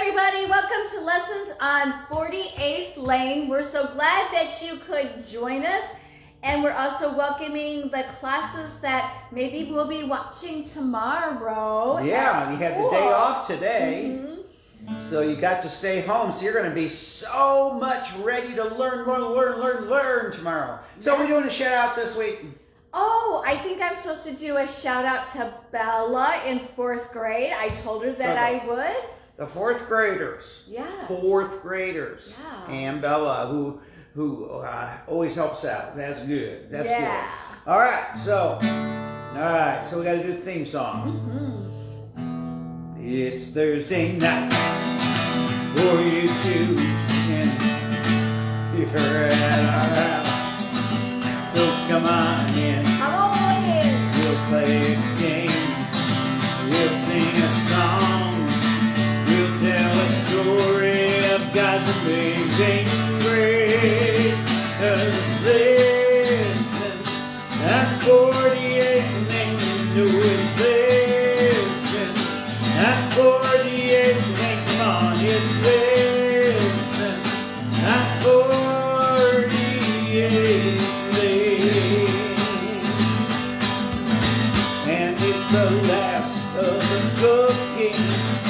everybody. Welcome to Lessons on 48th Lane. We're so glad that you could join us. And we're also welcoming the classes that maybe we'll be watching tomorrow. Yeah, you had the day off today. Mm-hmm. So you got to stay home. So you're going to be so much ready to learn tomorrow. So we're doing a shout out this week. Oh, I think I'm supposed to do a shout out to Bella in 4th grade. I told her that I would. The 4th graders. Yes. 4th graders. Yeah. And Bella, who always helps out. That's good. That's Yeah. good. All right, so we got to do the theme song. Mm-hmm. It's Thursday night for you two, and you're at our house. So come on in. Come on in. We'll play a game. We'll sing a song. We'll tell a story of God's amazing grace. 'Cause listen, at 48 Lane, you know it's listen. At 48 Lane, come on, it's listen. At 48 Lane. And it's the last of the cooking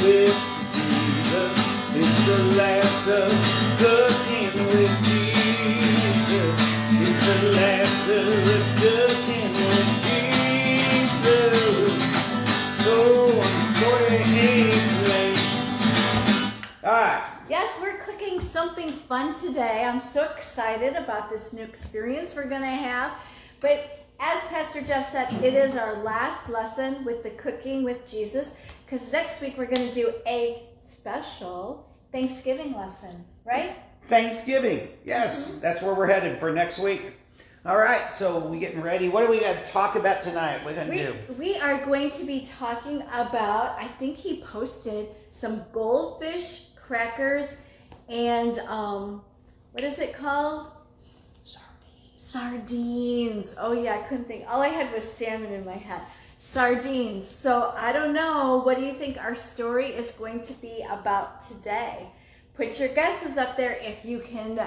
with Jesus. It's the last of cooking with Jesus. It's the last of the cooking with Jesus. So on 48 Lane. All right. Yes, we're cooking something fun today. I'm so excited about this new experience we're going to have. But as Pastor Jeff said, it is our last lesson with the cooking with Jesus, because next week we're going to do a special Thanksgiving lesson, right? Thanksgiving. Yes, that's where we're headed for next week. All right, so we getting ready. What do we got to talk about tonight? What are we going to do? We are going to be talking about, I think he posted some goldfish crackers and what is it called? Sardines. Oh yeah, I couldn't think. All I had was salmon in my head. Sardines. So I don't know. What do you think our story is going to be about today? Put your guesses up there if you can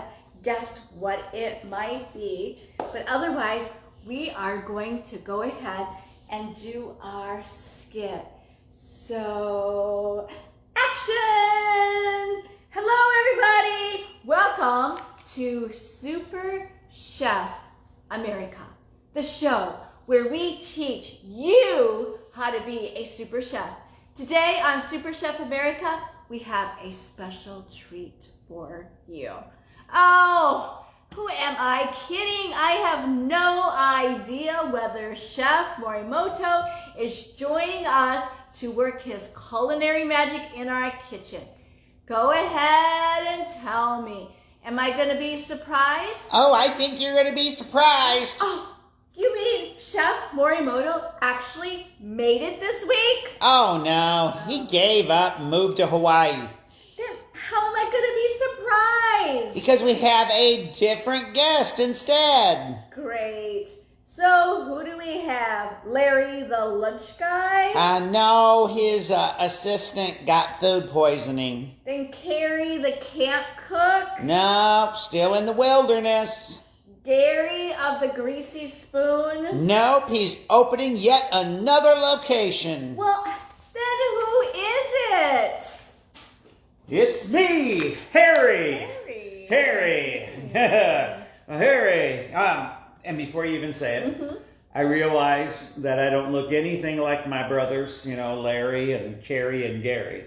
guess what it might be. But otherwise, we are going to go ahead and do our skit. So, action! Hello, everybody! Welcome to Super Chef America, the show where we teach you how to be a super chef. Today on Super Chef America, we have a special treat for you. Oh, who am I kidding? I have no idea whether Chef Morimoto is joining us to work his culinary magic in our kitchen. Go ahead and tell me. Am I going to be surprised? Oh, I think you're going to be surprised. Oh, you mean Chef Morimoto actually made it this week? Oh, no. He gave up and moved to Hawaii. Then how am I going to be surprised? Because we have a different guest instead. Great. So who do we have? Larry the lunch guy? No, his assistant got food poisoning. Then Carrie the camp cook? No, still in the wilderness. Gary of the greasy spoon? Nope, he's opening yet another location. Well, then who is it? It's me, Harry. Harry. Harry. And before you even say it, I realize that I don't look anything like my brothers, Larry and Carrie and Gary.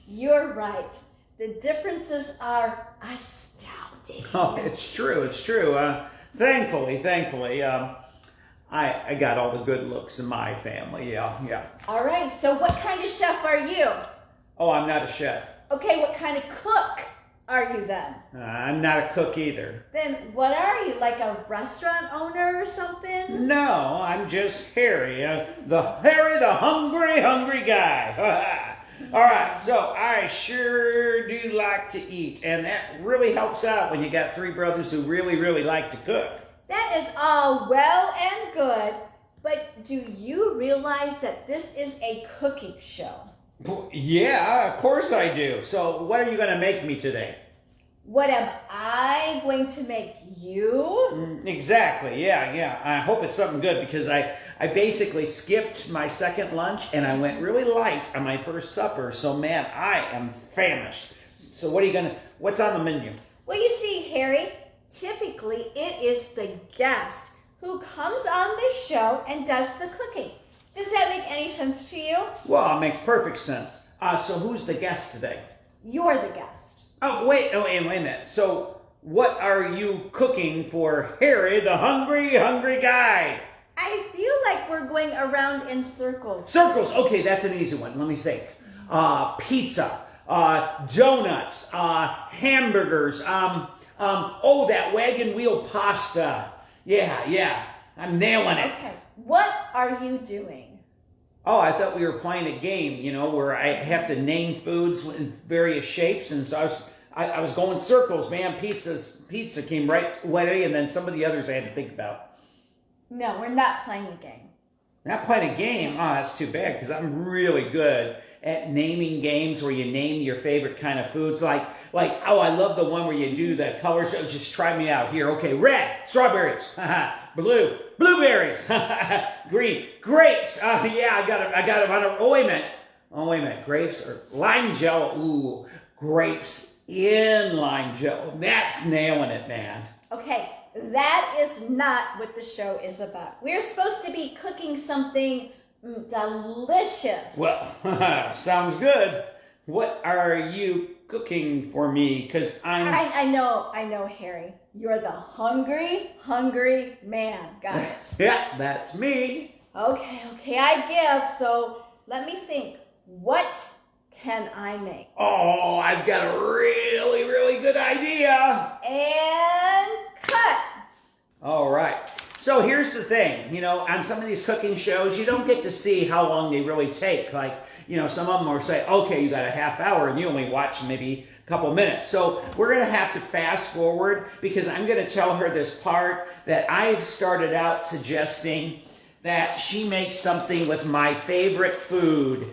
You're right. The differences are astounding. Oh, it's true. It's true. Thankfully, I got all the good looks in my family. Yeah. All right. So what kind of chef are you? Oh, I'm not a chef. Okay. What kind of cook are you then? I'm not a cook either. Then what are you? Like a restaurant owner or something? No, I'm just Harry. The hungry guy. All right, so I sure do like to eat, and that really helps out when you got 3 brothers who really like to cook. That is all well and good, but do you realize that this is a cooking show? Yeah, of course I do. So what are you going to make me today? What am I going to make you? Exactly, yeah. I hope it's something good because I basically skipped my second lunch and I went really light on my first supper. So man, I am famished. So what's on the menu? Well, you see, Harry, typically it is the guest who comes on this show and does the cooking. Does that make any sense to you? Well, it makes perfect sense. So who's the guest today? You're the guest. Oh, wait a minute. So what are you cooking for Harry, the hungry guy? I feel like we're going around in circles. Circles. Okay, that's an easy one. Let me think. Pizza, donuts, hamburgers, that wagon wheel pasta. Yeah. I'm nailing it. Okay, what are you doing? Oh, I thought we were playing a game, where I have to name foods in various shapes, and so I was going circles, man. Pizza came right away, and then some of the others I had to think about. No, we're not playing a game. Not playing a game? Oh, that's too bad, because I'm really good at naming games where you name your favorite kind of foods. Like, I love the one where you do the colors. Just try me out here. Okay, red, strawberries. Blue, blueberries. Green, grapes. I got it. Oh, wait a minute. Grapes or lime jello. Ooh, grapes in lime jello. That's nailing it, man. Okay, that is not what the show is about. We're supposed to be cooking something delicious. Well, sounds good. What are you cooking for me? Because I know, Harry. You're the hungry man. Got it. Yeah, that's me. Okay, I give. So let me think. What can I make? Oh, I've got a really, really good idea. And cut. All right. So here's the thing, on some of these cooking shows, you don't get to see how long they really take. Like, some of them will say, okay, you got a half hour and you only watch maybe a couple minutes. So we're going to have to fast forward because I'm going to tell her this part that I've started out suggesting that she makes something with my favorite food,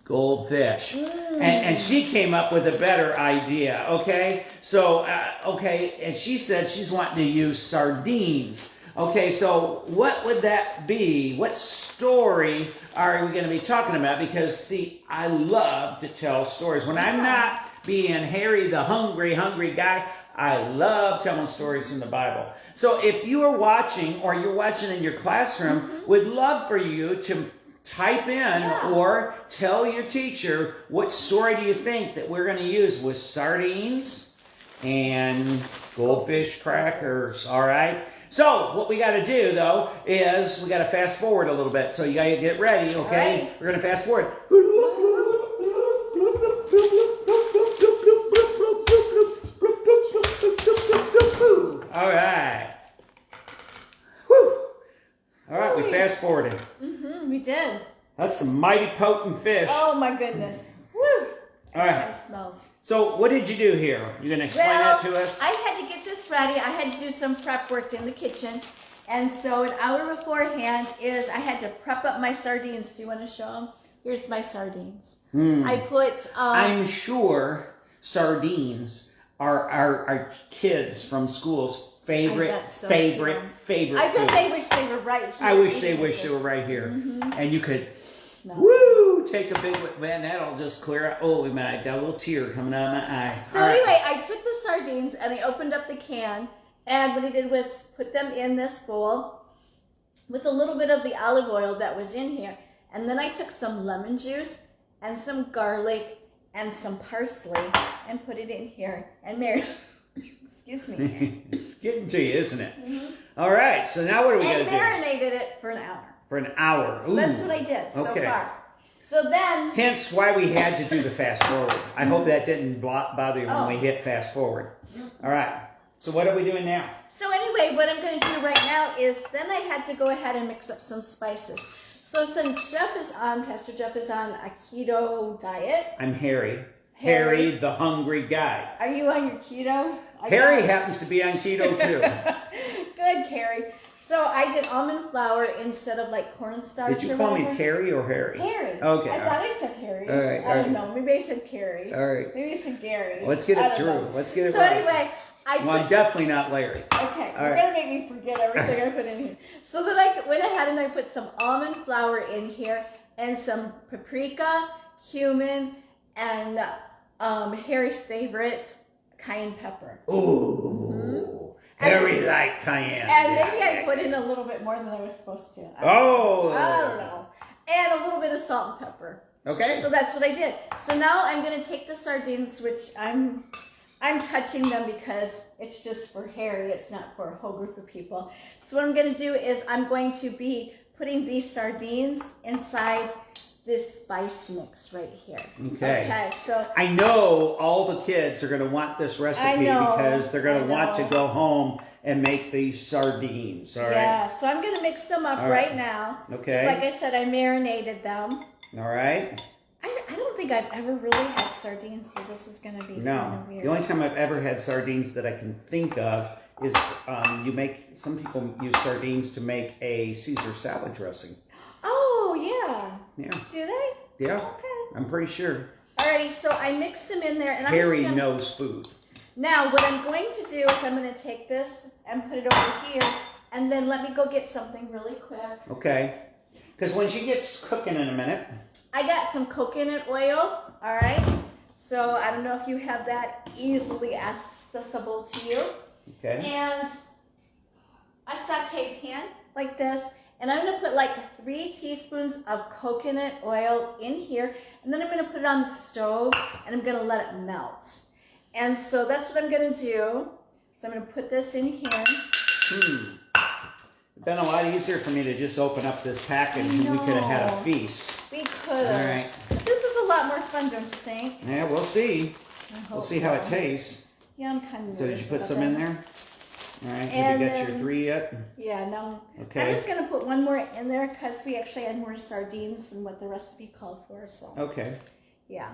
goldfish. And she came up with a better idea, okay? So, and she said she's wanting to use sardines. Okay, so what would that be? What story are we going to be talking about? Because, see, I love to tell stories. When I'm not being Harry the hungry guy, I love telling stories from the Bible. So if you are watching or you're watching in your classroom, would love for you to type in or tell your teacher what story do you think that we're going to use with sardines and goldfish crackers, all right? So what we got to do, though, is we got to fast forward a little bit. So you got to get ready, okay? Right. We're going to fast forward. All right. Whew. All right, we fast forwarded. We did. That's some mighty potent fish. Oh my goodness. Woo. All right. It smells. So what did you do here? You going to explain that to us? I had to get this ready. I had to do some prep work in the kitchen. And so an hour beforehand I had to prep up my sardines. Do you want to show them? Here's my sardines. I put... I'm sure sardines are our kids from school's favorite I food. bet they wish they were right here. I wish they were right here. And you could... Smell. Woo! Take a big man. That'll just clear out. Oh, wait a minute! I got a little tear coming out of my eye. So anyway, I took the sardines and I opened up the can, and what I did was put them in this bowl with a little bit of the olive oil that was in here, and then I took some lemon juice and some garlic and some parsley and put it in here and excuse me. It's getting to you, isn't it? All right. So now what are we going to do? And marinated it for an hour. For an hour. So that's what I did so far. So then... Hence why we had to do the fast forward. I hope that didn't bother you when we hit fast forward. All right. So what are we doing now? So anyway, what I'm going to do right now is then I had to go ahead and mix up some spices. So since Pastor Jeff is on a keto diet. I'm Harry. Harry, the hungry guy. Are you on your keto? Harry happens to be on keto too. Good, Harry. So I did almond flour instead of like cornstarch. Did you or call me whatever. Carrie or Harry? Harry. Okay. I thought I said Harry. All right, I don't know. Maybe I said Carrie. All right. Maybe I said Gary. Let's get I it don't through. know. Let's get it So right. anyway, Well, I'm definitely not Larry. Okay, All you're right. gonna make me forget everything I put in here. So then I went ahead and I put some almond flour in here and some paprika, cumin, and Harry's favorite, cayenne pepper. Ooh, Harry like cayenne. And maybe I put in a little bit more than I was supposed to. I don't know. And a little bit of salt and pepper. Okay. So that's what I did. So now I'm gonna take the sardines, which I'm touching them because it's just for Harry. It's not for a whole group of people. So what I'm going to do is I'm going to be putting these sardines inside this spice mix right here. Okay. Okay, so I know all the kids are going to want this recipe because they're going to want to go home and make these sardines. All right. Yeah, so I'm going to mix them up All right now. Okay. Like I said, I marinated them. All right. I don't think I've ever really had sardines, so this is going to be kind No. of weird. The only time I've ever had sardines that I can think of is some people use sardines to make a Caesar salad dressing. Oh, yeah. Yeah. Do they? Yeah. Okay. I'm pretty sure. Alrighty, so I mixed them in there, and I'm Harry just gonna... knows food. Now, what I'm going to do is I'm going to take this and put it over here, and then let me go get something really quick. Okay. Because when she gets cooking in a minute. I got some coconut oil, all right? So I don't know if you have that easily accessible to you. Okay. And a saute pan like this, and I'm going to put like 3 teaspoons of coconut oil in here, and then I'm going to put it on the stove, and I'm going to let it melt. And so that's what I'm going to do. So I'm going to put this in here. It's been a lot easier for me to just open up this package and we could have had a feast. We could All have. right. But this is a lot more fun, don't you think? Yeah, we'll see. I We'll hope see how it so. tastes. Yeah, I'm kind of So did you put some in there? All right. And Have you got your then- 3 yet? Yeah, no. Okay. I'm just going to put one more in there because we actually had more sardines than what the recipe called for. So, Okay. yeah.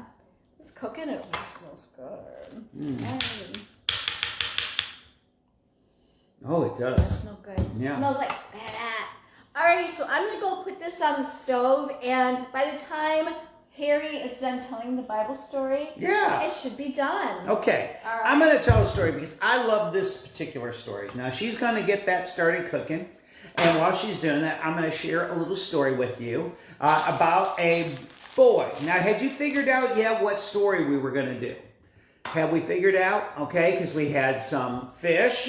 This coconut oil smells good. Oh, it It does. smells good. Yeah. It smells like that. Alrighty, so I'm going to go put this on the stove, and by the time Harry is done telling the Bible story, Yeah. it should be done. Okay. All right. I'm going to tell a story because I love this particular story. Now, she's going to get that started cooking. And while she's doing that, I'm going to share a little story with you about a boy. Now, had you figured out yet what story we were going to do? Have we figured out? Okay, because we had some fish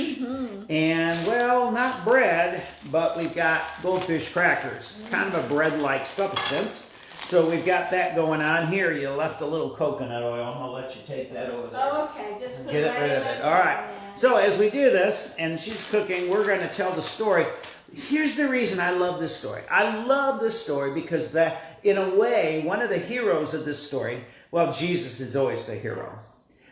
and, well, not bread, but we've got goldfish crackers. Kind of a bread-like substance. So we've got that going on here. You left a little coconut oil. I'm going to let you take that over there. Oh, okay, just put Get it right rid in of there. it. All right. So as we do this, and she's cooking, we're going to tell the story. Here's the reason I love this story. I love this story because in a way, one of the heroes of this story, well, Jesus is always the hero.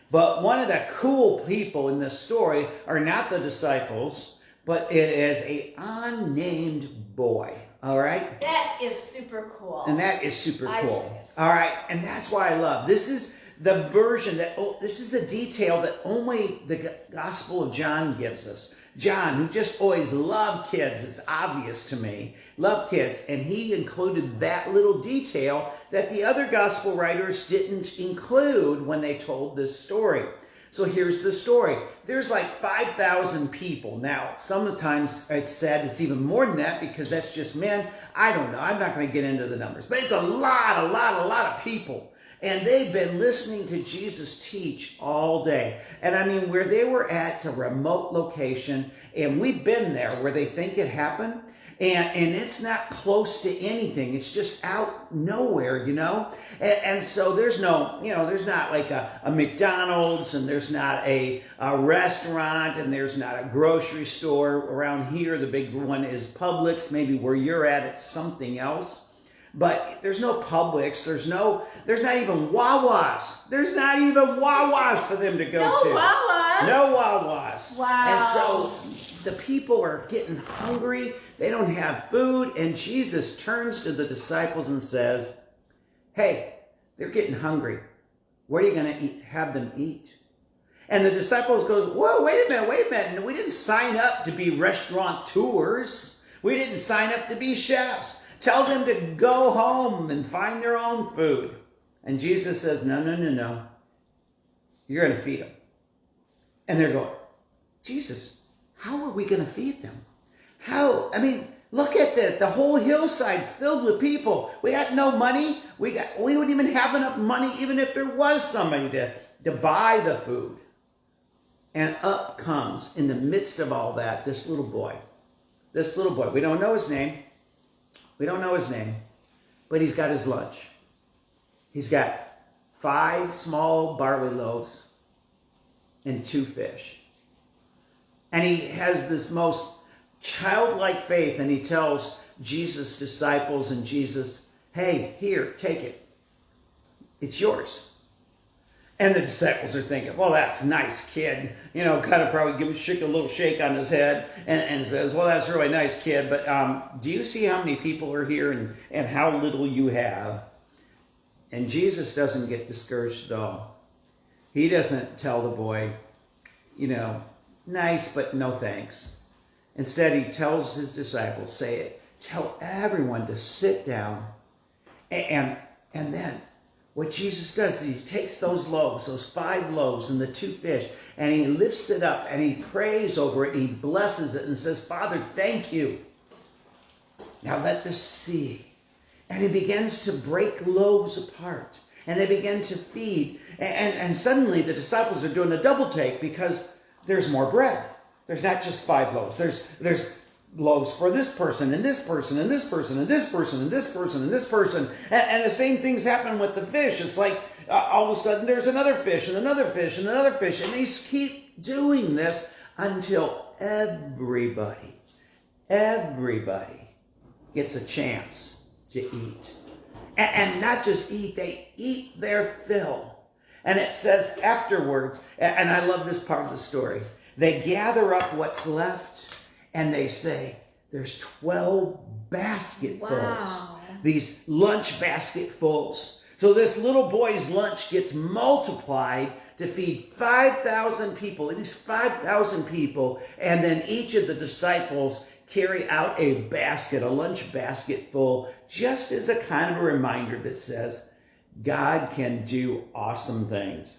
But one of the cool people in this story are not the disciples, but it is a unnamed boy. All right? That is super cool. And that is super I cool. think so. All right. And that's why I love. This is the version this is the detail that only the Gospel of John gives us. John, who just always loved kids, it's obvious to me, loved kids. And he included that little detail that the other gospel writers didn't include when they told this story. So here's the story. There's like 5,000 people. Now, sometimes it's said it's even more than that because that's just men. I don't know. I'm not going to get into the numbers. But it's a lot of people. And they've been listening to Jesus teach all day. And I mean, where they were at a remote location, and we've been there where they think it happened. And it's not close to anything. It's just out nowhere, And so there's no, there's not like a McDonald's, and there's not a restaurant, and there's not a grocery store. Around here, the big one is Publix. Maybe where you're at, it's something else. But there's no Publix. There's not even Wawa's. There's not even Wawa's for them to go to. No Wawa's? No Wawa's. Wow. And so the people are getting hungry. They don't have food. And Jesus turns to the disciples and says, hey, they're getting hungry. What are you going to have them eat? And the disciples goes, whoa, wait a minute. We didn't sign up to be restaurateurs. We didn't sign up to be chefs. Tell them to go home and find their own food. And Jesus says, no. You're going to feed them. And they're going, Jesus, how are we going to feed them? How? I mean, look at that. The whole hillside's filled with people. We got no money. We wouldn't even have enough money even if there was somebody to buy the food. And up comes, in the midst of all that, this little boy. This little boy. We don't know his name. But he's got his lunch. He's got 5 small barley loaves and 2 fish. And he has this most childlike faith, and he tells Jesus' disciples and Jesus, hey, here, take it. It's yours. And the disciples are thinking, well, that's nice, kid. You know, kind of probably give him a little shake on his head and says, well, that's really nice, kid. But do you see how many people are here and how little you have? And Jesus doesn't get discouraged at all. He doesn't tell the boy, you know, nice, but no thanks. Instead, he tells his disciples, tell everyone to sit down. And then what Jesus does is he takes those loaves, those 5 loaves and the 2 fish, and he lifts it up and he prays over it and he blesses it and says, Father, thank you. Now let this see. And he begins to break loaves apart and they begin to feed. And suddenly the disciples are doing a double take because there's more bread. There's not just 5 loaves. There's loaves for this person and this person and this person and this person and this person and this person. And the same things happen with the fish. It's like all of a sudden there's another fish and another fish and another fish. And they keep doing this until everybody gets a chance to eat. And not just eat, they eat their fill. And it says afterwards, and I love this part of the story, they gather up what's left and they say, there's 12 basketfuls. Wow. These lunch basketfuls. So this little boy's lunch gets multiplied to feed 5,000 people, at least 5,000 people. And then each of the disciples carry out a basket, a lunch basket full, just as a kind of a reminder that says, God can do awesome things.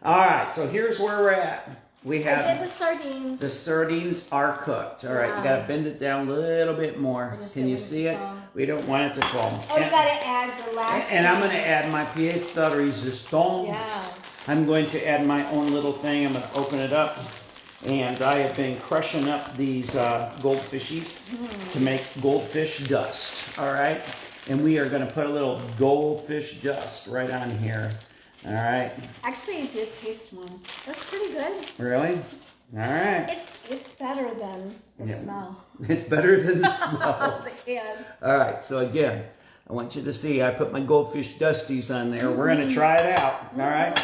All right, so here's where we're at. We have I did the sardines. The sardines are cooked. All right, you got to bend it down a little bit more. Can you see it? We don't want it to fall. Oh, you got to add the last And I'm going to add my pièce de résistance. Yes. I'm going to add my own little thing. I'm going to open it up. And I have been crushing up these goldfishies to make goldfish dust. All right? And we are going to put a little goldfish dust right on here. All right. Actually, I did taste one. That's pretty good. Really? All right. It's better than the smell. It's better than the smell. The can. All right. So again, I want you to see I put my goldfish dusties on there. We're going to try it out. All right.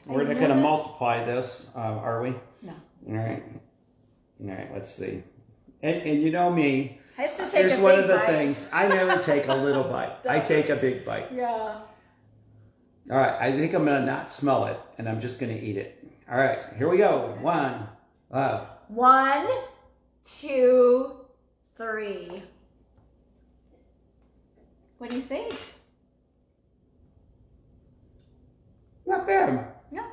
We're not going to multiply this, are we? No. All right. All right. Let's see. And you know me. I used to take Here's a one big of the bite. things. I never take a little bite. I take a big bite. Yeah. All right. I think I'm going to not smell it, and I'm just going to eat it. All right. Here we go. 1. 1, 2, 3. What do you think? Not bad. No.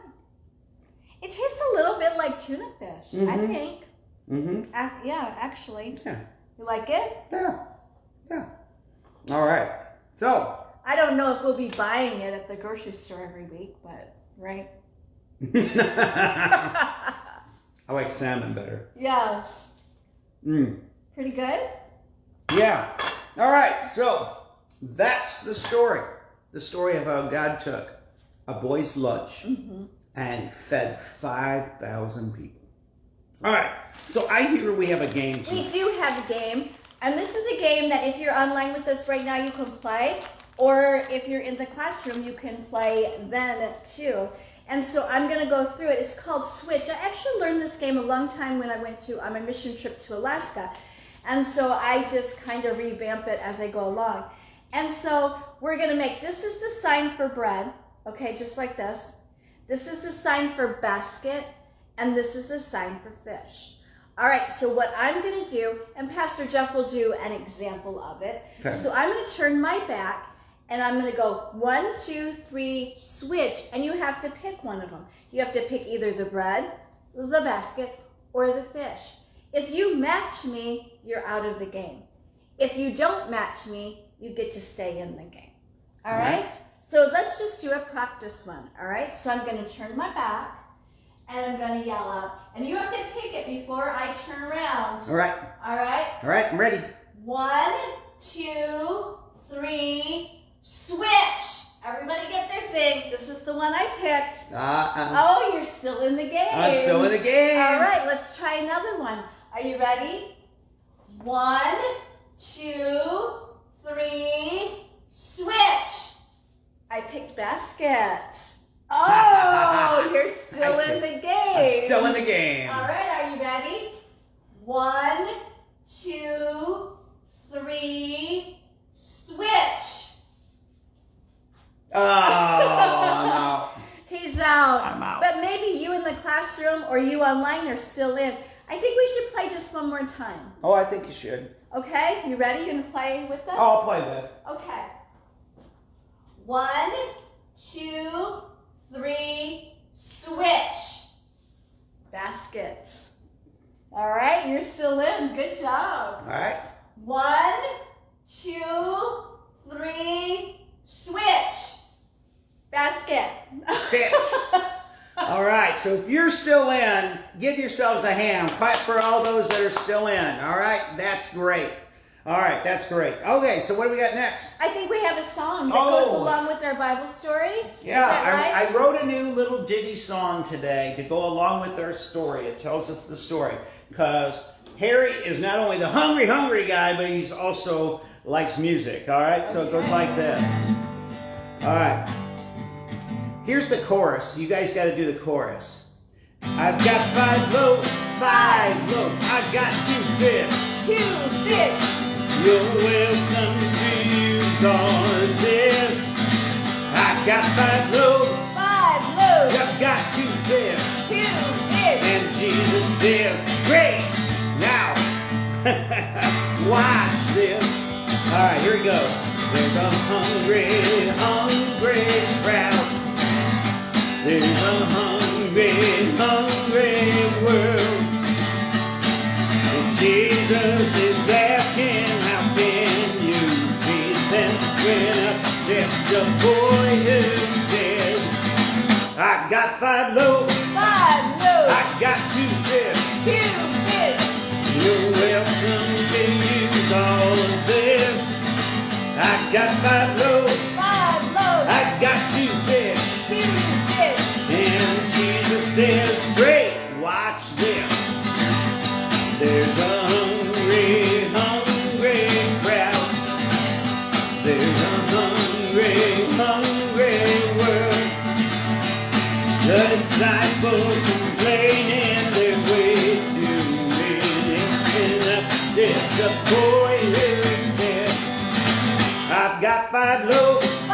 It tastes a little bit like tuna fish, I think. Mm-hmm. Yeah, actually. Yeah. You like it? Yeah. Yeah. All right. So. I don't know if we'll be buying it at the grocery store every week, but, right? I like salmon better. Yes. Pretty good? Yeah. All right. So that's the story. The story of how God took a boy's lunch and fed 5,000 people. All right. So I hear we have a game tonight. We do have a game. And this is a game that if you're online with us right now, you can play. Or if you're in the classroom, you can play then too. And so I'm going to go through it. It's called Switch. I actually learned this game a long time when I went on my mission trip to Alaska. And so I just kind of revamp it as I go along. And so we're going to make, this is the sign for bread. Okay, just like this. This is a sign for basket, and this is a sign for fish. All right, so what I'm going to do, and Pastor Jeff will do an example of it. Okay. So I'm going to turn my back, and I'm going to go 1, 2, 3, switch, and you have to pick one of them. You have to pick either the bread, the basket, or the fish. If you match me, you're out of the game. If you don't match me, you get to stay in the game. All right? So let's just do a practice one. All right? So I'm going to turn my back, and I'm going to yell out. And you have to pick it before I turn around. All right. All right? All right, I'm ready. 1, 2, 3, switch. Everybody get their thing. This is the one I picked. Oh, you're still in the game. I'm still in the game. All right, let's try another one. Are you ready? 1, 2, 3, switch. I picked baskets. Oh, you're still in the game. I'm still in the game. All right, are you ready? 1, 2, 3, switch. Oh, I'm out. He's out. I'm out. But maybe you in the classroom or you online are still in. I think we should play just one more time. Oh, I think you should. Okay, you ready? You gonna play with us? Oh, I'll play with. Okay. 1, 2, 3, switch. Baskets. All right, you're still in. Good job. All right. 1, 2, 3, switch. Basket. Fish. All right, so if you're still in, give yourselves a hand. Clap for all those that are still in. All right, that's great. All right, that's great. Okay, so what do we got next? I think we have a song that Oh. goes along with our Bible story. Yeah, Is that right? I wrote a new little ditty song today to go along with our story. It tells us the story because Harry is not only the hungry guy, but he's also likes music. All right, so it goes like this. All right. Here's the chorus. You guys got to do the chorus. I've got 5 loaves, 5 loaves. I've got 2 fish. 2 fish. You're welcome to use all of this. I've got 5 loaves. 5 loaves. I've got 2 fish. 2 fish. And Jesus says, great. Now, watch this. All right, here we go. There's a hungry crowd. There's a hungry world. And Jesus is asking, how can you feed them? When up steps the boy who said, I got 5 loaves. 5 loaves. I got 2 fish. 2 fish. You're welcome to use all of this. I got 5 loaves. 5 loaves. I got 2 fish. 2 fish. And Jesus says, great, watch this. There's a hungry crowd. There's a hungry world. The disciples complaining there's way too many. And up steps the boy who's dead. I've got 5 loaves. 5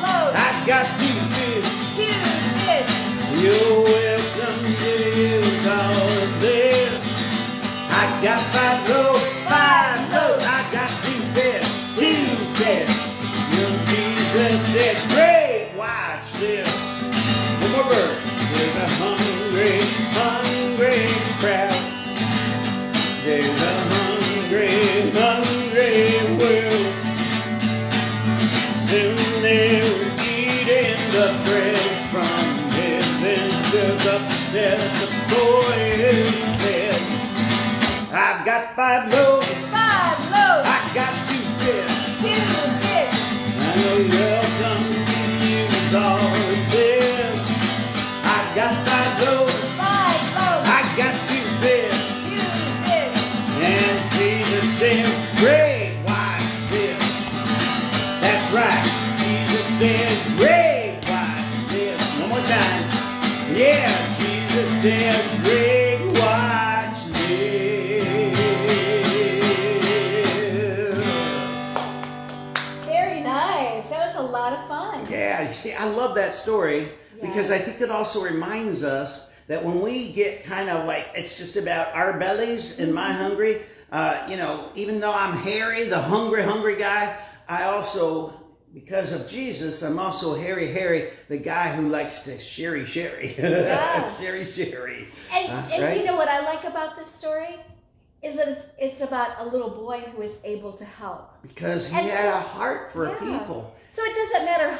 loaves. I've got 2 fish. 2 fish. You're welcome to use all of this. I got 5 loaves, 5 loaves. I got 2 fish, 2 fish. Young Jesus said, great, watch this. One more verse. There's a hungry crowd. There's a hungry world. Soon they were eating the bread from heaven. There's upstairs the boy who said, I've got 5 loaves. 5 loaves. I got 2 fish. 2 fish. And you're welcome to use all of this. I got 5 loaves. 5 loaves. I got 2 fish. 2 fish. And Jesus says, great, watch this. That's right. Jesus says, great, watch this. One more time. Yeah, Jesus says, great, watch this. Very nice. That was a lot of fun. Yeah, you see, I love that story Because I think it also reminds us that when we get kind of like, it's just about our bellies and my hungry, even though I'm Harry, the hungry guy, I also, because of Jesus, I'm also Harry, the guy who likes to sherry. Yes. Sherry. And right? do you know what I like about this story? Is that it's about a little boy who is able to help. Because he had a heart for people. So it doesn't matter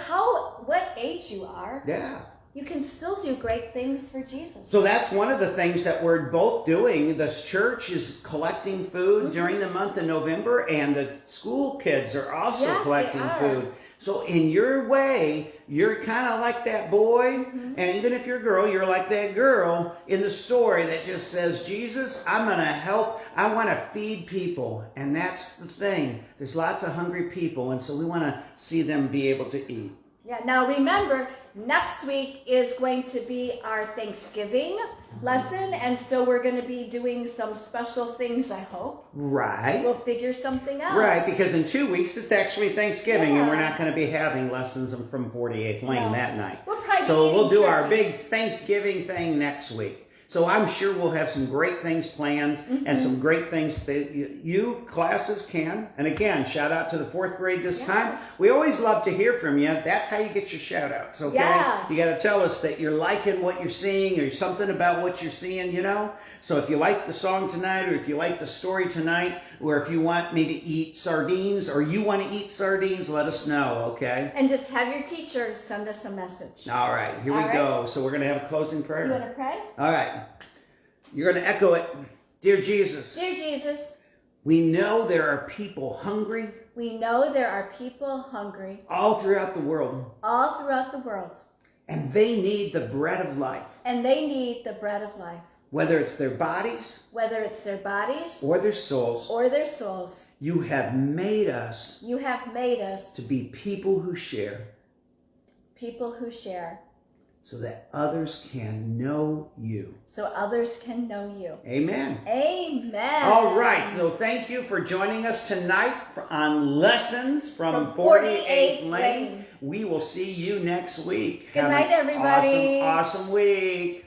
what age you are. Yeah. You can still do great things for Jesus. So that's one of the things that we're both doing. The church is collecting food during the month of November, and the school kids are also collecting food. So in your way, you're kind of like that boy, and even if you're a girl, you're like that girl in the story that just says, Jesus, I'm going to help. I want to feed people. And that's the thing. There's lots of hungry people, and so we want to see them be able to eat. Yeah. Now remember, next week is going to be our Thanksgiving lesson, and so we're going to be doing some special things, I hope. Right. We'll figure something out. Right, because in 2 weeks it's actually Thanksgiving, and we're not going to be having lessons from 48th Lane that night. So we'll do our big Thanksgiving thing next week. So I'm sure we'll have some great things planned and some great things that you classes can. And again, shout out to the 4th grade this time. We always love to hear from you. That's how you get your shout outs, okay? Yes. You got to tell us that you're liking what you're seeing or something about what you're seeing, So if you like the song tonight, or if you like the story tonight, or if you want me to eat sardines, or you want to eat sardines, let us know, okay? And just have your teacher send us a message. All right, here we go. So we're going to have a closing prayer. You want to pray? All right. You're going to echo it. Dear Jesus. Dear Jesus. We know there are people hungry. We know there are people hungry. All throughout the world. All throughout the world. And they need the bread of life. And they need the bread of life. Whether it's their bodies. Whether it's their bodies. Or their souls. Or their souls. You have made us. You have made us. To be people who share. People who share. So that others can know you. So others can know you. Amen. Amen. All right. So thank you for joining us tonight on Lessons from 48th Lane. We will see you next week. Good night, everybody. Awesome week.